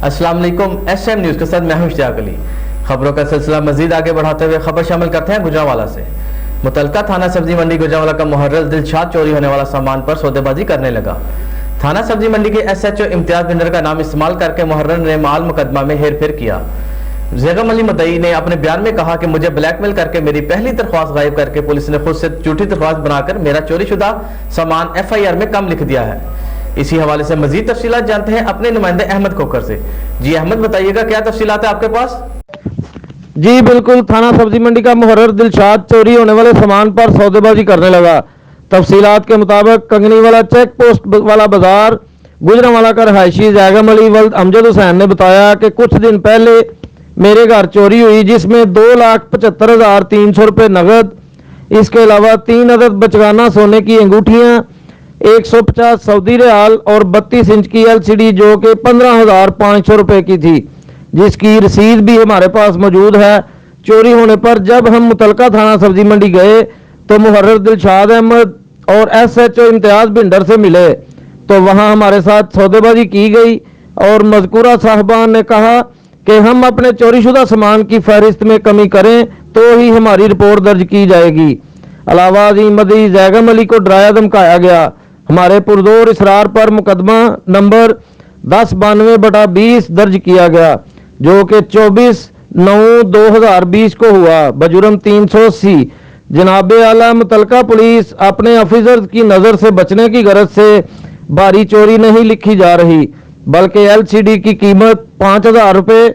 अस्सलाम वालेकुम। SM news के साथ मैं हूं इश्तियाक अली। खबरों का सिलसिला मजीद आगे बढ़ाते हुए खबर शामिल करते हैं गुजरांवाला से। मुतलका थाना सब्जी मंडी गुजरांवाला का मुहर्रर दिलशाद चोरी होने वाला सामान पर सौदेबाजी करने लगा। थाना सब्जी मंडी के SHO इम्तियाज बिंदर का नाम इस्तेमाल करके मुहर्रर ने माल मुकदमा में हेरफेर किया। ज़ैगम अली मुद्दई ने अपने बयान में कहा कि मुझे ब्लैकमेल करके मेरी पहली दरख्वास्त गायब करके पुलिस ने खुद से झूठी दरख्वास्त बनाकर मेरा चोरीशुदा सामान FIR में कम लिख दिया है। इसी हवाले से मजीद तफसीलात जानते हैं अपने नुमाइंदे अहमद खोकर से। जी अहमद, बताइएगा क्या तफसीलात है आपके पास? जी बिल्कुल, थाना सब्जी मंडी का मुहर्रर दिलशाद चोरी होने वाले सामान पर सौदेबाजी करने लगा। तफसीलात के मुताबिक कंगनी वाला चेक पोस्ट वाला बाजार गुजरांवाला का रहायशी ज़ैगम अली वल्द अमजद हुसैन ने बताया कि कुछ दिन पहले मेरे घर चोरी हुई, जिसमें 2,75,300 रुपये नगद, इसके अलावा 3 अदद बचगाना सोने की अंगूठियां, 150 सऊदी रियाल और 32 इंच की LCD जो कि 15,500 रुपये की थी, जिसकी रसीद भी हमारे पास मौजूद है। चोरी होने पर जब हम मुतलका थाना सब्जी मंडी गए तो मुहर्रर दिलशाद अहमद और SHO इम्तियाज बिंडर से मिले तो वहां हमारे साथ सौदेबाजी की गई और मज़कूरा साहबान ने कहा कि हम अपने चोरीशुदा सामान की फहरिस्त में कमी करें तो ही हमारी रिपोर्ट दर्ज की जाएगी। अलावा मदी ज़ैगम अली को डराया धमकाया गया। हमारे पुरजोर इसरार पर मुकदमा नंबर 1092/20 दर्ज किया गया जो कि 24/9/2020 को हुआ बजुर्म 380। जनाबे आला मुतलका पुलिस अपने ऑफिसर की नज़र से बचने की गरज से भारी चोरी नहीं लिखी जा रही, बल्कि LCD की कीमत 5,000 रुपये,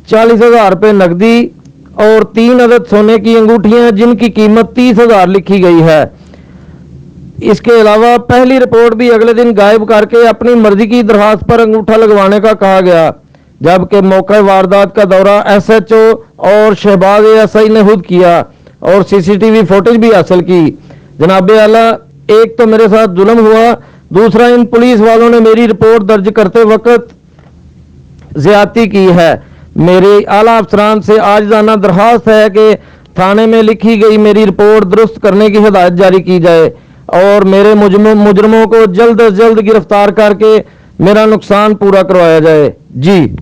40,000 रुपये नकदी और 3 अदद सोने की अंगूठियां जिनकी कीमत 30,000 लिखी गई है। इसके अलावा पहली रिपोर्ट भी अगले दिन गायब करके अपनी मर्जी की दरखास्त पर अंगूठा लगवाने का कहा गया, जबकि मौके वारदात का दौरा SHO और शहबाज SI ने खुद किया और CCTV फुटेज भी हासिल की। जनाबे आला, एक तो मेरे साथ जुल्म हुआ, दूसरा इन पुलिस वालों ने मेरी रिपोर्ट दर्ज करते वक्त ज्यादती की है। मेरे आला अफसरान से आजिज़ाना दरखास्त है कि थाने में लिखी गई मेरी रिपोर्ट दुरुस्त करने की हिदायत जारी की जाए और मेरे मुजरमों को जल्द अज जल्द गिरफ्तार करके मेरा नुकसान पूरा करवाया जाए। जी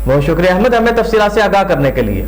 बहुत शुक्रिया अहमद, हमें तफसीलात से आगाह करने के लिए।